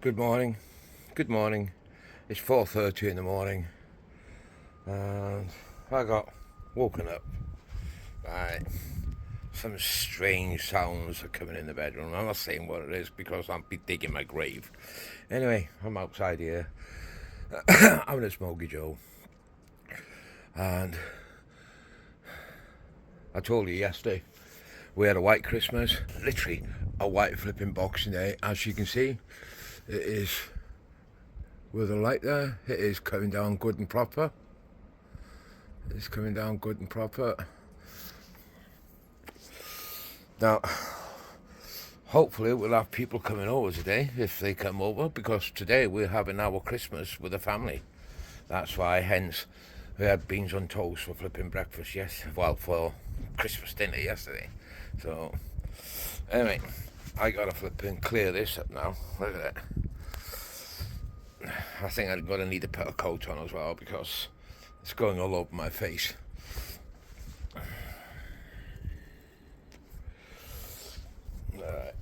Good morning. Good morning. It's 4:30 in the morning, and I got woken up by some strange sounds are coming in the bedroom. I'm not saying what it is because I'll be digging my grave. Anyway, I'm outside here having a smoky Joe, and I told you yesterday we had a white Christmas, literally a white flipping Boxing Day. As you can see, it is with the light there. It is coming down good and proper. It's coming down good and proper. Now, hopefully we'll have people coming over today if they come over, because today we're having our Christmas with the family. That's why, hence, we had beans on toast for flipping breakfast, for Christmas dinner yesterday. So, anyway, I gotta flipping clear this up now. Look at that. I think I'm gonna need to put a coat on as well because it's going all over my face. Alright.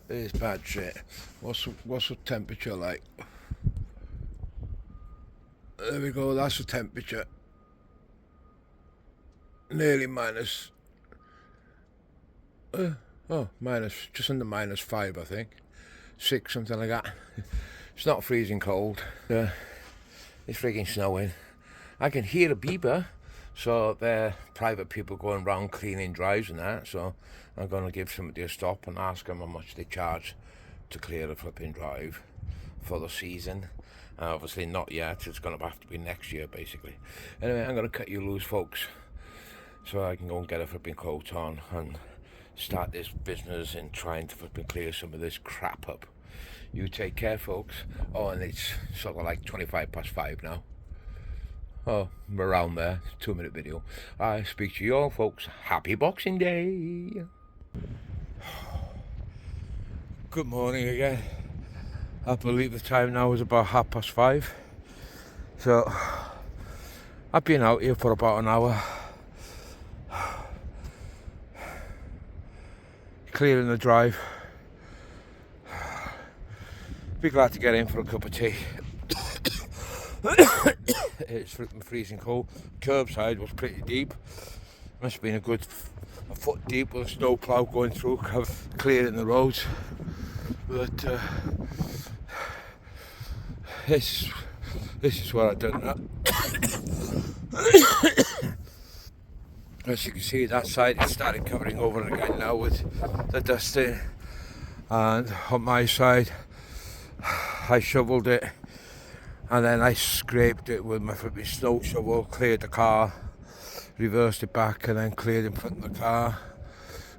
It's bad shit. What's the temperature like? There we go, that's the temperature. Nearly minus. Just under -5, I think. 6, something like that. It's not freezing cold. It's freaking snowing. I can hear a beeper, so they're private people going round cleaning drives and that. So I'm going to give somebody a stop and ask them how much they charge to clear a flipping drive for the season. Obviously not yet. It's going to have to be next year, basically. Anyway, I'm going to cut you loose, folks, so I can go and get a flipping coat on and start this business in trying to flipping clear some of this crap up. You take care, folks. Oh, and it's sort of like 5:25 now. Oh, I'm around there. 2-minute video. I speak to you all, folks. Happy Boxing Day. Good morning again. I believe the time now is about 5:30. So, I've been out here for about an hour, clearing the drive. Be glad to get in for a cup of tea. It's freezing cold. Curbside was pretty deep. Must have been a good a foot deep with a snow plough going through, clearing the roads. But this is what I've done now. As you can see, that side is started covering over again now with the dusting, and on my side I shoveled it and then I scraped it with my flipping snow shovel, cleared the car, reversed it back, and then cleared in front of the car.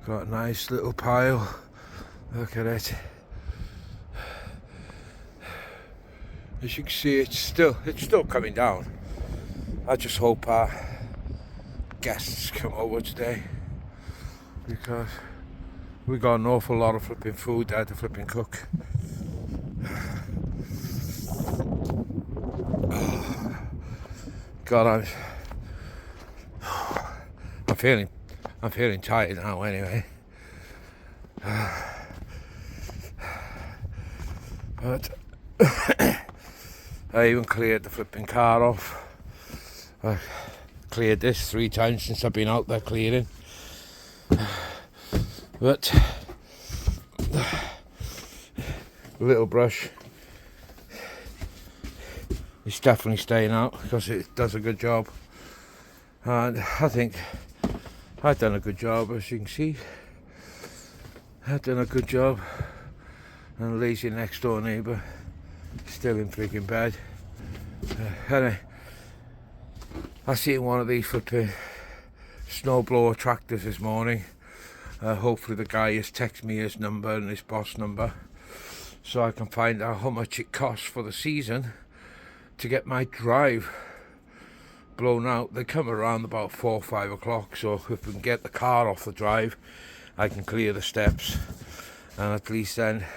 Got a nice little pile. Look at it. As you can see, it's still coming down. I just hope our guests come over today, because we got an awful lot of flipping food there to flipping cook. God, I'm feeling tired now. Anyway, but I even cleared the flipping car off. I cleared this 3 times since I've been out there clearing. But the little brush is definitely staying out because it does a good job. And I think I've done a good job, as you can see. I've done a good job. And the lazy next door neighbour still in freaking bed. Anyway, I seen one of these flipping snowblower tractors this morning. Hopefully the guy has texted me his number and his boss number, so I can find out how much it costs for the season to get my drive blown out. They come around about 4 or 5 o'clock, so if we can get the car off the drive, I can clear the steps, and at least then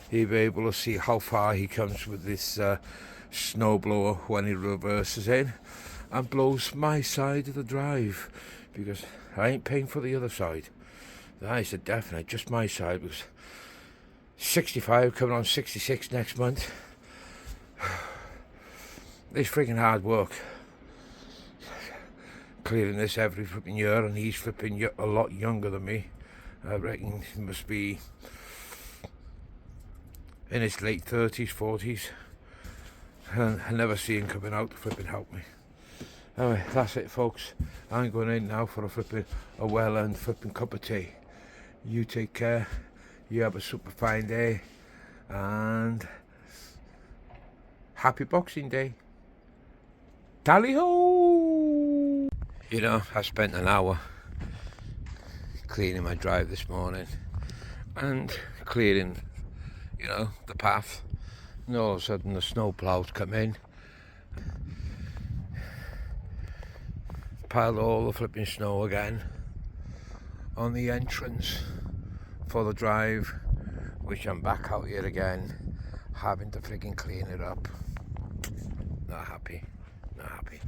he'll be able to see how far he comes with this snowblower when he reverses in and blows my side of the drive, because I ain't paying for the other side. That is a definite, just my side, because 65, coming on 66 next month. It's freaking hard work clearing this every flipping year, and he's flipping a lot younger than me. I reckon he must be in his late 30s, 40s. And I never see him coming out to flipping help me. Anyway, that's it, folks. I'm going in now for a well-earned flipping cup of tea. You take care. You have a super fine day, and happy Boxing Day. Tally ho! You know, I spent an hour cleaning my drive this morning and clearing, you know, the path. And all of a sudden the snow plows come in, piled all the flipping snow again on the entrance for the drive, which I'm back out here again, having to freaking clean it up. Not happy, not happy.